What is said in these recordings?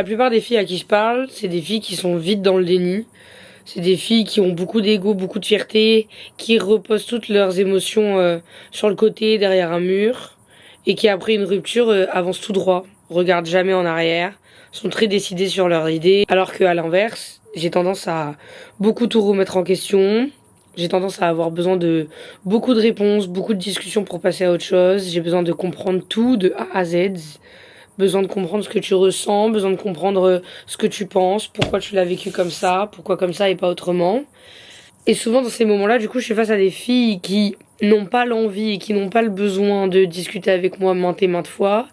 La plupart des filles à qui je parle, c'est des filles qui sont vite dans le déni. C'est des filles qui ont beaucoup d'ego, beaucoup de fierté, qui reposent toutes leurs émotions sur le côté, derrière un mur, et qui après une rupture avancent tout droit, regardent jamais en arrière, sont très décidées sur leurs idées, alors qu'à l'inverse, j'ai tendance à beaucoup tout remettre en question. J'ai tendance à avoir besoin de beaucoup de réponses, beaucoup de discussions pour passer à autre chose. J'ai besoin de comprendre tout de A à Z. Besoin de comprendre ce que tu ressens, besoin de comprendre ce que tu penses, pourquoi tu l'as vécu comme ça, pourquoi comme ça et pas autrement. Et souvent dans ces moments-là, du coup, je suis face à des filles qui n'ont pas l'envie et qui n'ont pas le besoin de discuter avec moi maintes et maintes fois,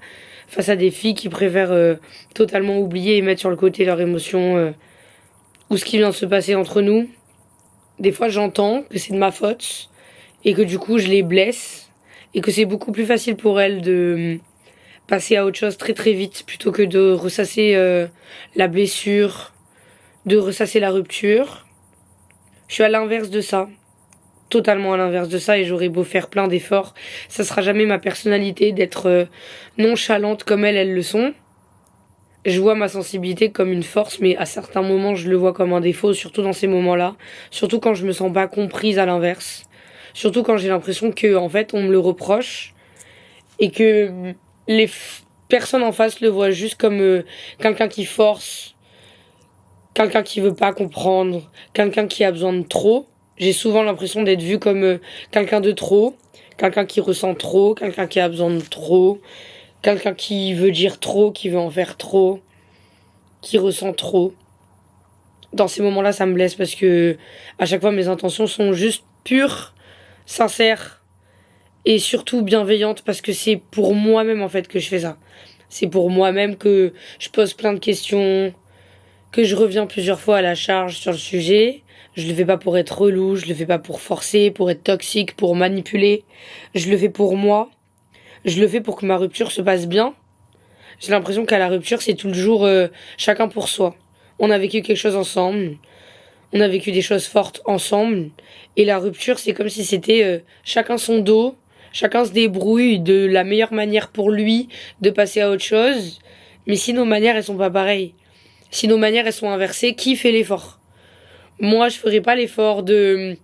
face à des filles qui préfèrent totalement oublier et mettre sur le côté leurs émotions ou ce qui vient de se passer entre nous. Des fois, j'entends que c'est de ma faute et que du coup, je les blesse et que c'est beaucoup plus facile pour elles de passer à autre chose très très vite plutôt que de ressasser la blessure, de ressasser la rupture. Je suis à l'inverse de ça, totalement à l'inverse de ça, et j'aurais beau faire plein d'efforts, ça sera jamais ma personnalité d'être nonchalante comme elles le sont. Je vois ma sensibilité comme une force, mais à certains moments je le vois comme un défaut, surtout dans ces moments-là, surtout quand je me sens pas comprise à l'inverse, surtout quand j'ai l'impression que en fait on me le reproche et que les personnes en face le voient juste comme quelqu'un qui force, quelqu'un qui veut pas comprendre, quelqu'un qui a besoin de trop. J'ai souvent l'impression d'être vue comme quelqu'un de trop, quelqu'un qui ressent trop, quelqu'un qui a besoin de trop, quelqu'un qui veut dire trop, qui veut en faire trop, qui ressent trop. Dans ces moments-là, ça me blesse parce que à chaque fois mes intentions sont juste pures, sincères et surtout bienveillante parce que c'est pour moi-même en fait que je fais ça. C'est pour moi-même que je pose plein de questions, que je reviens plusieurs fois à la charge sur le sujet. Je le fais pas pour être relou, je le fais pas pour forcer, pour être toxique, pour manipuler. Je le fais pour moi. Je le fais pour que ma rupture se passe bien. J'ai l'impression qu'à la rupture, c'est toujours chacun pour soi. On a vécu quelque chose ensemble. On a vécu des choses fortes ensemble. Et la rupture, c'est comme si c'était chacun son dos. Chacun se débrouille de la meilleure manière pour lui de passer à autre chose. Mais si nos manières, elles sont pas pareilles, si nos manières, elles sont inversées, qui fait l'effort? Moi, je ferai pas l'effort de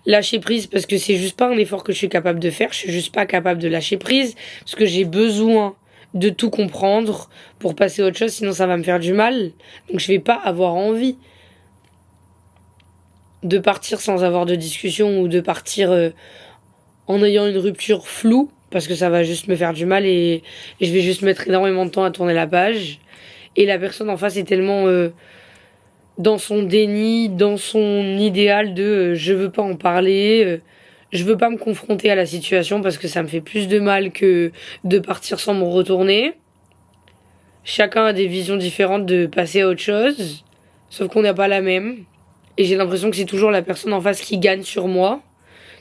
lâcher prise parce que c'est juste pas un effort que je suis capable de faire. Je suis juste pas capable de lâcher prise parce que j'ai besoin de tout comprendre pour passer à autre chose, sinon ça va me faire du mal. Donc je vais pas avoir envie de partir sans avoir de discussion ou de partir en ayant une rupture floue parce que ça va juste me faire du mal et je vais juste mettre énormément de temps à tourner la page. Et la personne en face est tellement dans son déni, dans son idéal de je veux pas en parler, je veux pas me confronter à la situation parce que ça me fait plus de mal que de partir sans me retourner. Chacun a des visions différentes de passer à autre chose, sauf qu'on n'a pas la même. Et j'ai l'impression que c'est toujours la personne en face qui gagne sur moi,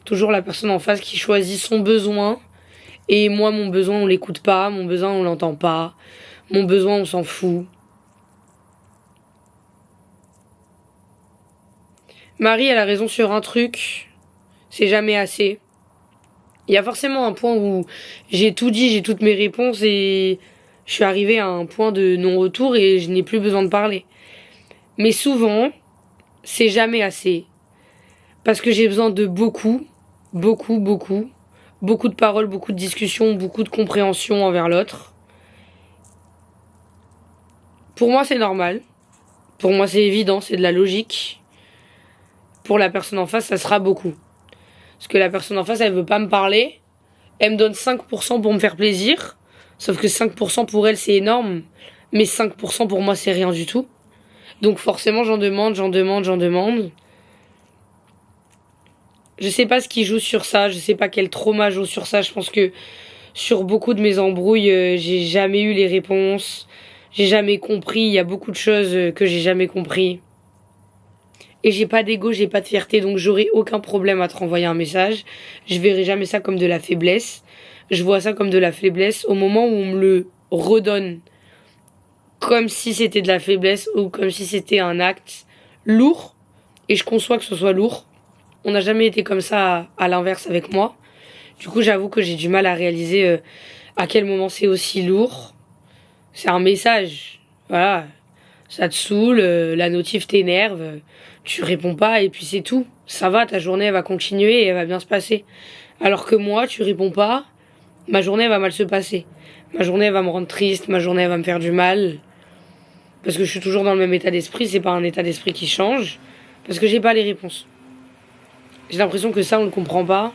toujours la personne en face qui choisit son besoin. Et moi, mon besoin, on l'écoute pas, mon besoin, on l'entend pas, mon besoin, on s'en fout. Marie, elle a raison sur un truc, c'est jamais assez. Il y a forcément un point où j'ai tout dit, j'ai toutes mes réponses et je suis arrivée à un point de non-retour et je n'ai plus besoin de parler. Mais souvent, c'est jamais assez. Parce que j'ai besoin de beaucoup, beaucoup, beaucoup, beaucoup de paroles, beaucoup de discussions, beaucoup de compréhension envers l'autre. Pour moi, c'est normal. Pour moi, c'est évident, c'est de la logique. Pour la personne en face, ça sera beaucoup. Parce que la personne en face, elle veut pas me parler. Elle me donne 5% pour me faire plaisir. Sauf que 5% pour elle, c'est énorme. Mais 5% pour moi, c'est rien du tout. Donc forcément, j'en demande, j'en demande, j'en demande. Je sais pas ce qui joue sur ça. Je sais pas quel trauma joue sur ça. Je pense que sur beaucoup de mes embrouilles, j'ai jamais eu les réponses. J'ai jamais compris. Il y a beaucoup de choses que j'ai jamais compris. Et j'ai pas d'ego, j'ai pas de fierté, donc j'aurai aucun problème à te renvoyer un message. Je verrai jamais ça comme de la faiblesse. Je vois ça comme de la faiblesse au moment où on me le redonne comme si c'était de la faiblesse ou comme si c'était un acte lourd. Et je conçois que ce soit lourd. On n'a jamais été comme ça à l'inverse avec moi. Du coup, j'avoue que j'ai du mal à réaliser à quel moment c'est aussi lourd. C'est un message. Voilà. Ça te saoule, la notif t'énerve, tu réponds pas et puis c'est tout. Ça va, ta journée elle va continuer et elle va bien se passer. Alors que moi, tu réponds pas, ma journée elle va mal se passer. Ma journée elle va me rendre triste, ma journée elle va me faire du mal. Parce que je suis toujours dans le même état d'esprit, c'est pas un état d'esprit qui change. Parce que j'ai pas les réponses. J'ai l'impression que ça on le comprend pas.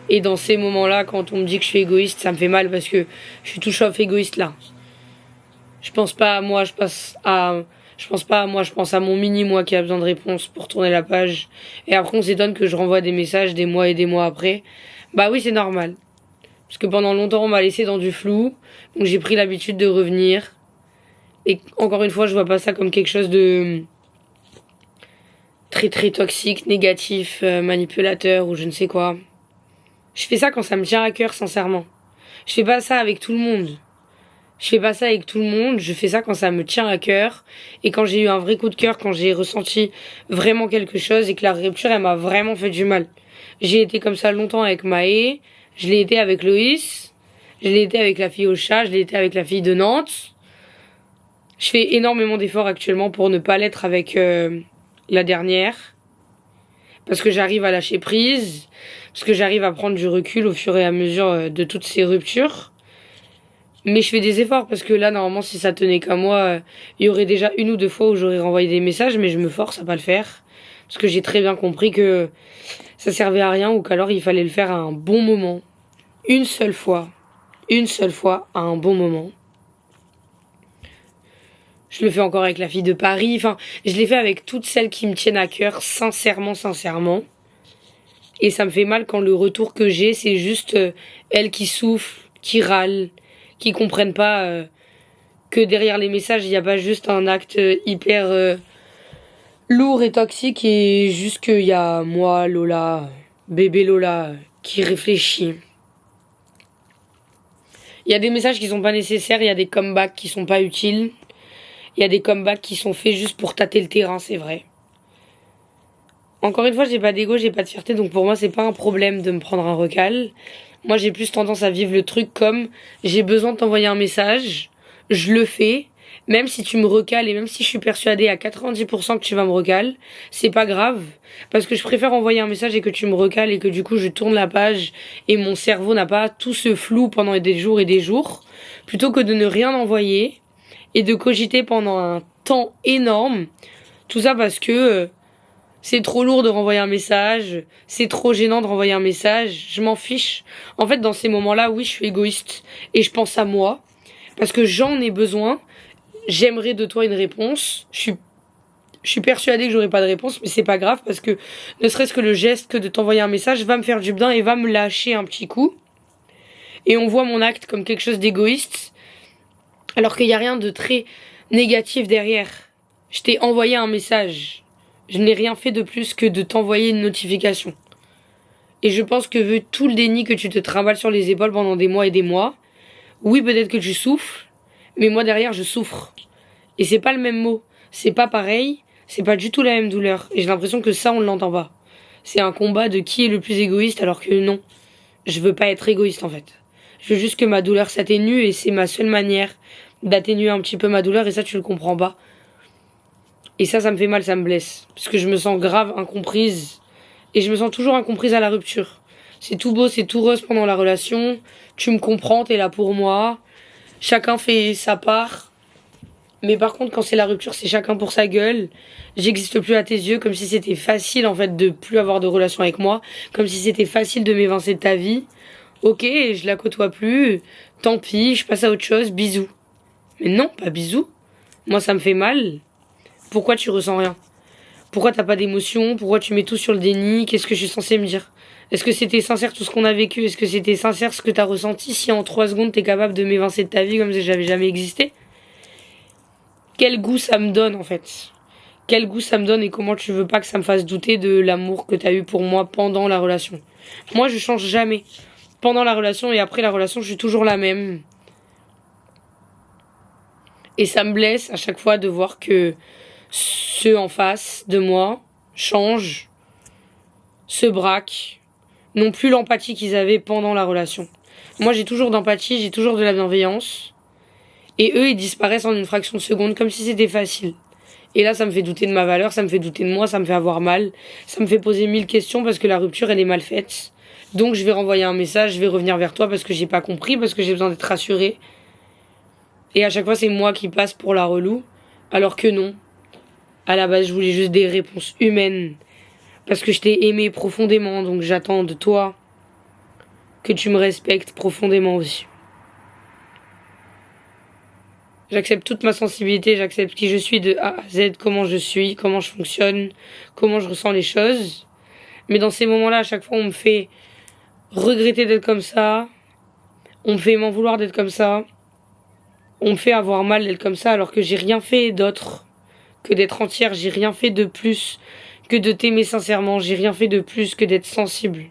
Et dans ces moments-là, quand on me dit que je suis égoïste, ça me fait mal parce que je suis tout sauf égoïste là. Je pense pas à moi, je pense pas à moi, je pense à mon mini moi qui a besoin de réponses pour tourner la page. Et après on s'étonne que je renvoie des messages des mois et des mois après. Bah oui, c'est normal. Parce que pendant longtemps on m'a laissé dans du flou, donc j'ai pris l'habitude de revenir. Et encore une fois, je vois pas ça comme quelque chose de très très toxique, négatif, manipulateur ou je ne sais quoi. Je fais ça quand ça me tient à cœur, sincèrement. Je fais pas ça avec tout le monde. Je fais pas ça avec tout le monde, je fais ça quand ça me tient à cœur et quand j'ai eu un vrai coup de cœur, quand j'ai ressenti vraiment quelque chose et que la rupture, elle m'a vraiment fait du mal. J'ai été comme ça longtemps avec Maë, je l'ai été avec Loïs, je l'ai été avec la fille au chat, je l'ai été avec la fille de Nantes. Je fais énormément d'efforts actuellement pour ne pas l'être avec la dernière. Parce que j'arrive à lâcher prise, parce que j'arrive à prendre du recul au fur et à mesure de toutes ces ruptures. Mais je fais des efforts parce que là, normalement, si ça tenait qu'à moi, il y aurait déjà une ou deux fois où j'aurais renvoyé des messages, mais je me force à pas le faire. Parce que j'ai très bien compris que ça servait à rien ou qu'alors il fallait le faire à un bon moment. Une seule fois, à un bon moment. Je le fais encore avec la fille de Paris. Enfin, je l'ai fait avec toutes celles qui me tiennent à cœur, sincèrement, sincèrement. Et ça me fait mal quand le retour que j'ai, c'est juste elles qui soufflent, qui râlent, qui comprennent pas que derrière les messages, il n'y a pas juste un acte hyper lourd et toxique et juste qu'il y a moi, Lola, bébé Lola, qui réfléchit. Il y a des messages qui sont pas nécessaires, il y a des comebacks qui sont pas utiles. Il y a des comebacks qui sont faits juste pour tâter le terrain, c'est vrai. Encore une fois, j'ai pas d'ego, j'ai pas de fierté, donc pour moi, c'est pas un problème de me prendre un recal. Moi, j'ai plus tendance à vivre le truc comme j'ai besoin de t'envoyer un message, je le fais, même si tu me recales et même si je suis persuadée à 90% que tu vas me recaler, c'est pas grave, parce que je préfère envoyer un message et que tu me recales et que du coup je tourne la page et mon cerveau n'a pas tout ce flou pendant des jours, plutôt que de ne rien envoyer et de cogiter pendant un temps énorme. Tout ça parce que c'est trop lourd de renvoyer un message, c'est trop gênant de renvoyer un message, je m'en fiche. En fait, dans ces moments-là, oui, je suis égoïste et je pense à moi parce que j'en ai besoin. J'aimerais de toi une réponse. Je suis persuadée que j'aurai pas de réponse, mais c'est pas grave parce que ne serait-ce que le geste que de t'envoyer un message va me faire du bien et va me lâcher un petit coup. Et on voit mon acte comme quelque chose d'égoïste alors qu'il n'y a rien de très négatif derrière. Je t'ai envoyé un message. Je n'ai rien fait de plus que de t'envoyer une notification. Et je pense que vu tout le déni que tu te trimbales sur les épaules pendant des mois et des mois, oui, peut-être que tu souffres, mais moi derrière, je souffre. Et c'est pas le même mot. C'est pas pareil. C'est pas du tout la même douleur. Et j'ai l'impression que ça, on ne l'entend pas. C'est un combat de qui est le plus égoïste alors que non. Je veux pas être égoïste en fait. Je veux juste que ma douleur s'atténue et c'est ma seule manière d'atténuer un petit peu ma douleur et ça tu le comprends pas. Et ça me fait mal, ça me blesse. Parce que je me sens grave incomprise. Et je me sens toujours incomprise à la rupture. C'est tout beau, c'est tout rose pendant la relation. Tu me comprends, t'es là pour moi. Chacun fait sa part. Mais par contre, quand c'est la rupture, c'est chacun pour sa gueule. J'existe plus à tes yeux, comme si c'était facile en fait de plus avoir de relation avec moi. Comme si c'était facile de m'évincer de ta vie. Ok, je la côtoie plus. Tant pis, je passe à autre chose. Bisous. Mais non, pas bisous. Moi, ça me fait mal. Pourquoi tu ressens rien? Pourquoi t'as pas d'émotion? Pourquoi tu mets tout sur le déni? Qu'est-ce que je suis censée me dire? Est-ce que c'était sincère tout ce qu'on a vécu? Est-ce que c'était sincère ce que t'as ressenti si en 3 secondes t'es capable de m'évincer de ta vie comme si j'avais jamais existé? Quel goût ça me donne en fait? Quel goût ça me donne et comment tu veux pas que ça me fasse douter de l'amour que t'as eu pour moi pendant la relation? Moi je change jamais. Pendant la relation et après la relation je suis toujours la même. Et ça me blesse à chaque fois de voir que ceux en face de moi changent, se braquent, n'ont plus l'empathie qu'ils avaient pendant la relation. Moi, j'ai toujours d'empathie, j'ai toujours de la bienveillance. Et eux, ils disparaissent en une fraction de seconde, comme si c'était facile. Et là, ça me fait douter de ma valeur, ça me fait douter de moi, ça me fait avoir mal, ça me fait poser 1000 questions parce que la rupture, elle est mal faite. Donc, je vais renvoyer un message, je vais revenir vers toi parce que j'ai pas compris, parce que j'ai besoin d'être rassurée. Et à chaque fois, c'est moi qui passe pour la relou, alors que non. À la base, je voulais juste des réponses humaines. Parce que je t'ai aimé profondément, donc j'attends de toi que tu me respectes profondément aussi. J'accepte toute ma sensibilité, j'accepte qui je suis de A à Z, comment je suis, comment je fonctionne, comment je ressens les choses. Mais dans ces moments-là, à chaque fois, on me fait regretter d'être comme ça, on me fait m'en vouloir d'être comme ça, on me fait avoir mal d'être comme ça alors que j'ai rien fait d'autre que d'être entière, j'ai rien fait de plus que de t'aimer sincèrement, j'ai rien fait de plus que d'être sensible.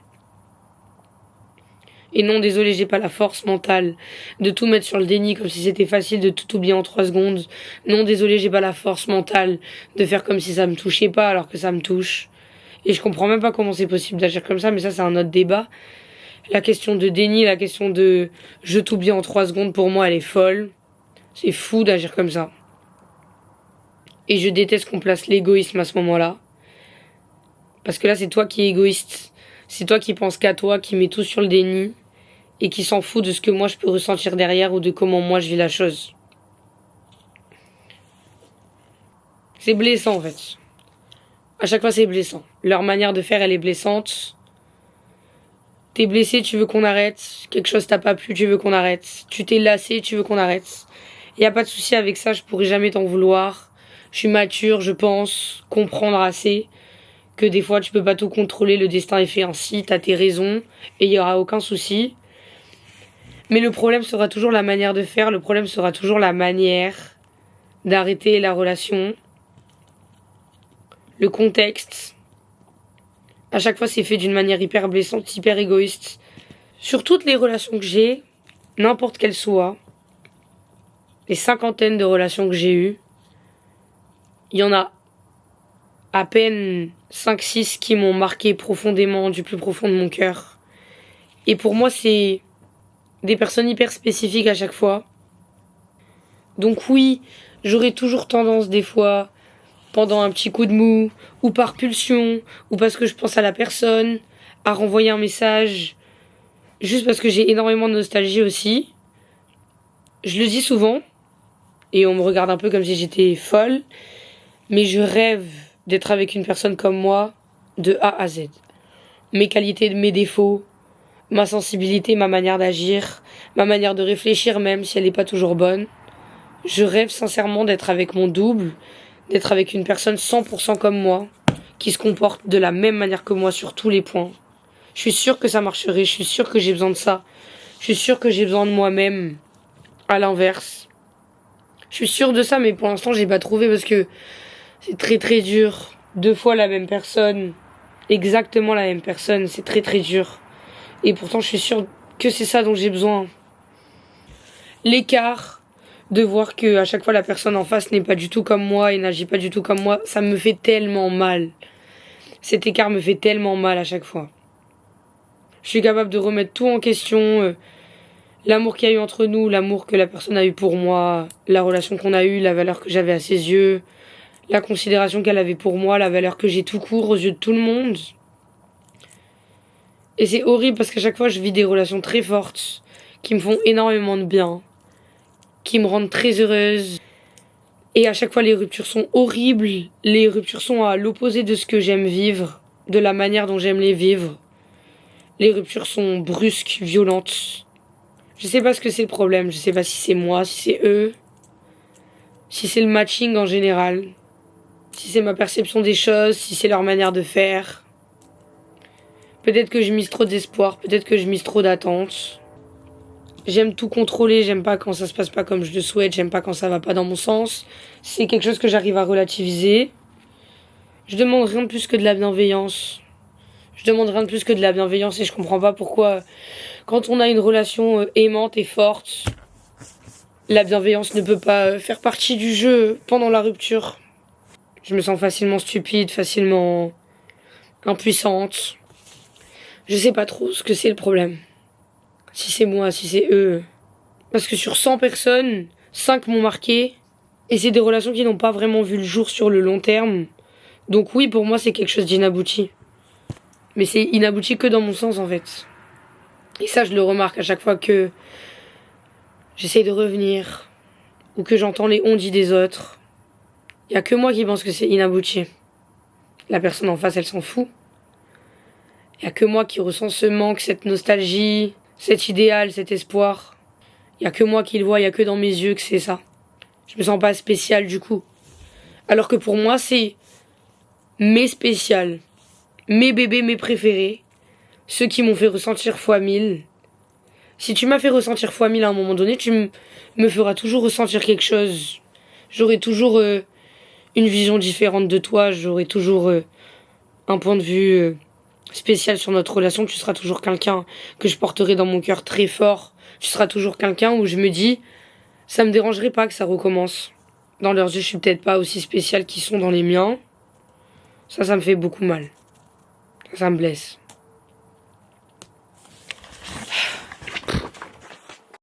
Et non, désolé, j'ai pas la force mentale de tout mettre sur le déni comme si c'était facile de tout oublier en 3 secondes. Non, désolé, j'ai pas la force mentale de faire comme si ça me touchait pas alors que ça me touche. Et je comprends même pas comment c'est possible d'agir comme ça, mais ça c'est un autre débat. La question de déni, la question de je t'oublie en 3 secondes, pour moi elle est folle. C'est fou d'agir comme ça. Et je déteste qu'on place l'égoïsme à ce moment-là. Parce que là c'est toi qui es égoïste. C'est toi qui penses qu'à toi, qui mets tout sur le déni. Et qui s'en fout de ce que moi je peux ressentir derrière ou de comment moi je vis la chose. C'est blessant en fait. À chaque fois c'est blessant. Leur manière de faire elle est blessante. T'es blessé, tu veux qu'on arrête. Quelque chose t'a pas plu, tu veux qu'on arrête. Tu t'es lassé, tu veux qu'on arrête. Y a pas de souci avec ça, je pourrais jamais t'en vouloir. Je suis mature, je pense comprendre assez que des fois tu peux pas tout contrôler, le destin est fait ainsi, t'as tes raisons et y aura aucun souci. Mais le problème sera toujours la manière de faire, le problème sera toujours la manière d'arrêter la relation, le contexte. À chaque fois, c'est fait d'une manière hyper blessante, hyper égoïste. Sur toutes les relations que j'ai, n'importe quelles soient, les cinquantaines de relations que j'ai eues, il y en a à peine 5-6 qui m'ont marqué profondément, du plus profond de mon cœur. Et pour moi, c'est des personnes hyper spécifiques à chaque fois. Donc oui, j'aurais toujours tendance des fois, pendant un petit coup de mou, ou par pulsion, ou parce que je pense à la personne, à renvoyer un message, juste parce que j'ai énormément de nostalgie aussi. Je le dis souvent, et on me regarde un peu comme si j'étais folle, mais je rêve d'être avec une personne comme moi, de A à Z. Mes qualités, mes défauts, ma sensibilité, ma manière d'agir, ma manière de réfléchir même si elle n'est pas toujours bonne. Je rêve sincèrement d'être avec mon double, d'être avec une personne 100% comme moi, qui se comporte de la même manière que moi sur tous les points. Je suis sûre que ça marcherait, je suis sûre que j'ai besoin de ça. Je suis sûre que j'ai besoin de moi-même, à l'inverse. Je suis sûre de ça, mais pour l'instant j'ai pas trouvé parce que c'est très très dur. 2 fois la même personne, exactement la même personne, c'est très très dur. Et pourtant je suis sûre que c'est ça dont j'ai besoin. L'écart de voir que à chaque fois la personne en face n'est pas du tout comme moi et n'agit pas du tout comme moi, ça me fait tellement mal. Cet écart me fait tellement mal à chaque fois. Je suis capable de remettre tout en question, l'amour qu'il y a eu entre nous, l'amour que la personne a eu pour moi, la relation qu'on a eue, la valeur que j'avais à ses yeux, la considération qu'elle avait pour moi, la valeur que j'ai tout court aux yeux de tout le monde. Et c'est horrible parce qu'à chaque fois je vis des relations très fortes qui me font énormément de bien, qui me rendent très heureuse. Et à chaque fois les ruptures sont horribles, les ruptures sont à l'opposé de ce que j'aime vivre, de la manière dont j'aime les vivre. Les ruptures sont brusques, violentes. Je sais pas ce que c'est le problème, je sais pas si c'est moi, si c'est eux, si c'est le matching en général, si c'est ma perception des choses, si c'est leur manière de faire. Peut-être que je mise trop d'espoir, peut-être que je mise trop d'attentes. J'aime tout contrôler, j'aime pas quand ça se passe pas comme je le souhaite, j'aime pas quand ça va pas dans mon sens. C'est quelque chose que j'arrive à relativiser. Je demande rien de plus que de la bienveillance. Je demande rien de plus que de la bienveillance et je comprends pas pourquoi, quand on a une relation aimante et forte, la bienveillance ne peut pas faire partie du jeu pendant la rupture. Je me sens facilement stupide, facilement impuissante. Je sais pas trop ce que c'est le problème. Si c'est moi, si c'est eux. Parce que sur 100 personnes, 5 m'ont marqué. Et c'est des relations qui n'ont pas vraiment vu le jour sur le long terme. Donc oui, pour moi, c'est quelque chose d'inabouti. Mais c'est inabouti que dans mon sens, en fait. Et ça, je le remarque à chaque fois que j'essaye de revenir ou que j'entends les on-dit des autres. Il y a que moi qui pense que c'est inabouti. La personne en face, elle s'en fout. Il y a que moi qui ressens ce manque, cette nostalgie, cet idéal, cet espoir. Il y a que moi qui le vois, il y a que dans mes yeux que c'est ça. Je me sens pas spéciale du coup. Alors que pour moi, c'est mes spéciales, mes bébés, mes préférés, ceux qui m'ont fait ressentir fois 1000. Si tu m'as fait ressentir fois 1000 à un moment donné, me feras toujours ressentir quelque chose. J'aurai toujours une vision différente de toi, j'aurai toujours un point de vue spécial sur notre relation. Tu seras toujours quelqu'un que je porterai dans mon cœur très fort. Tu seras toujours quelqu'un où je me dis, ça me dérangerait pas que ça recommence. Dans leurs yeux, je suis peut-être pas aussi spéciale qu'ils sont dans les miens. Ça me fait beaucoup mal. Ça me blesse.